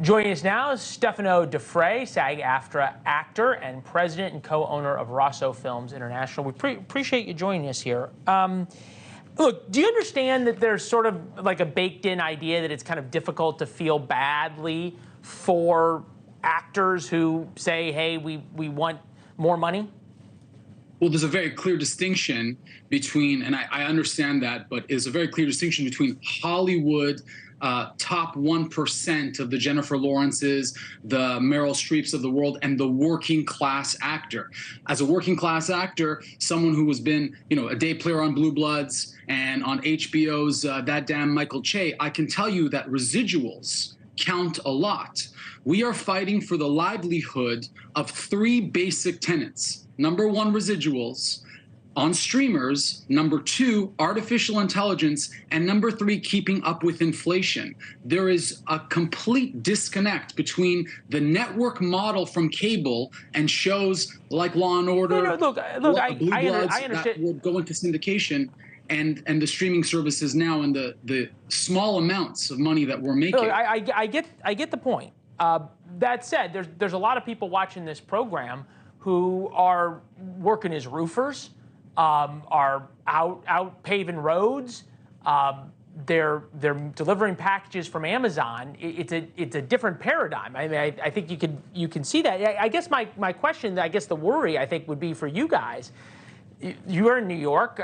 Joining us now is Stefano Da Frè, SAG-AFTRA actor and president and co-owner of Rosso Films International. We appreciate you joining us here. Look, do you understand that there's sort of like a baked-in idea that it's kind of difficult to feel badly for actors who say, hey, we want more money? Well, there's a very clear distinction between, and I understand that, but there's a very clear distinction between Hollywood, top 1% of the Jennifer Lawrences, the Meryl Streeps of the world, and the working class actor. As a working class actor, someone who has been, a day player on Blue Bloods and on HBO's That Damn Michael Che, I can tell you that residuals count a lot. We are fighting for the livelihood of three basic tenets. Number one, residuals. On streamers, number two, artificial intelligence, and number three, keeping up with inflation. There is a complete disconnect between the network model from cable and shows like Law and Order, look, I understand that would go into syndication, and the streaming services now, and the small amounts of money that we're making. Look, I get the point. That said, there's a lot of people watching this program who are working as roofers, are out paving roads. They're delivering packages from Amazon. It's a different paradigm. I mean, I think you can see that. I guess my question, the worry I think would be for you guys. You are in New York.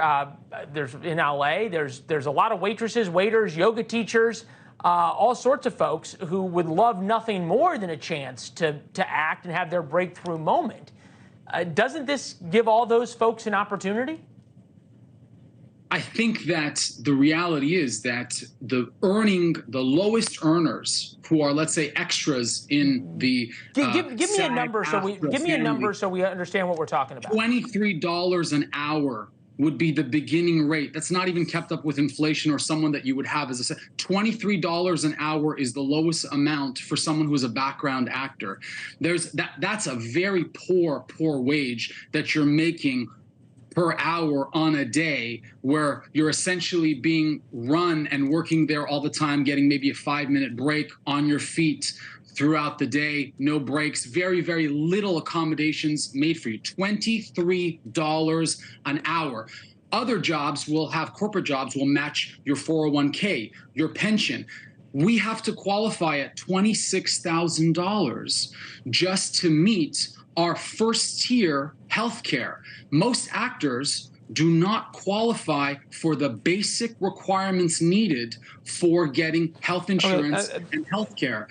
There's in LA. There's a lot of waitresses, waiters, yoga teachers, all sorts of folks who would love nothing more than a chance to act and have their breakthrough moment. Doesn't this give all those folks an opportunity? I think that the reality is that the lowest earners, who are, let's say, extras in the give me a number so we understand what we're talking about. $23 an hour would be the beginning rate. That's not even kept up with inflation or someone that you would have as a $23 an hour is the lowest amount for someone who is a background actor. That's a very poor wage that you're making per hour on a day, where you're essentially being run and working there all the time, getting maybe a 5-minute break on your feet throughout the day, no breaks, very, very little accommodations made for you. $23 an hour. Other jobs will have, corporate jobs will match your 401k, your pension. We have to qualify at $26,000 just to meet our first tier healthcare. Most actors do not qualify for the basic requirements needed for getting health insurance and healthcare.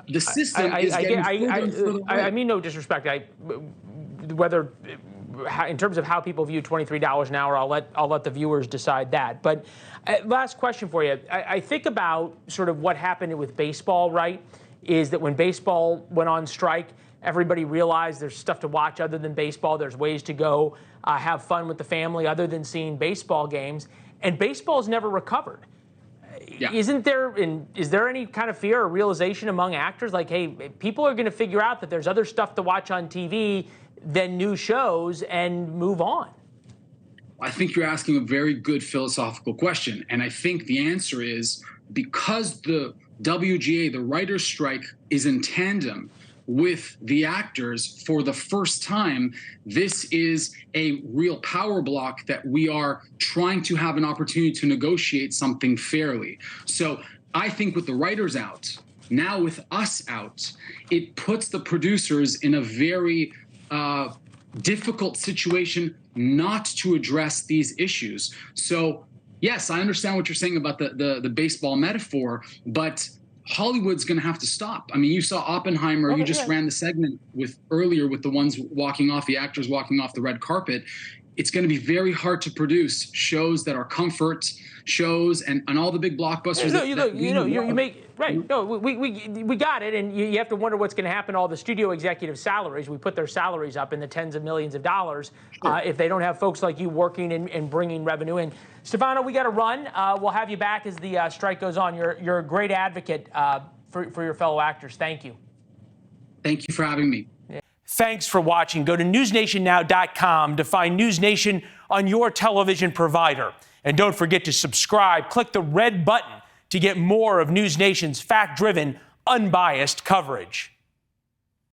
The system is getting further and further away. I mean no disrespect. Whether in terms of how people view $23 an hour, I'll let the viewers decide that. But last question for you. I think about sort of what happened with baseball, right? Is that when baseball went on strike, everybody realized there's stuff to watch other than baseball. There's ways to go have fun with the family other than seeing baseball games. And baseball's never recovered. Yeah. Is there any kind of fear or realization among actors like, hey, people are going to figure out that there's other stuff to watch on TV than new shows and move on? I think you're asking a very good philosophical question. And I think the answer is because the WGA, the writer's strike, is in tandem with the actors for the first time, this is a real power block that we are trying to have an opportunity to negotiate something fairly. So I think with the writers out, now with us out, it puts the producers in a very difficult situation not to address these issues. So yes, I understand what you're saying about the baseball metaphor, but Hollywood's going to have to stop. I mean, you saw Oppenheimer. You just ran the segment earlier with the ones walking off, the actors walking off the red carpet. It's going to be very hard to produce shows that are comfort shows and all the big blockbusters. We got it, and you have to wonder what's going to happen to all the studio executive salaries. We put their salaries up in the tens of millions of dollars if they don't have folks like you working and bringing revenue in. Stefano, we got to run. We'll have you back as the strike goes on. You're a great advocate for your fellow actors. Thank you. Thank you for having me. Thanks for watching. Go to newsnationnow.com to find NewsNation on your television provider. And don't forget to subscribe. Click the red button to get more of NewsNation's fact-driven, unbiased coverage.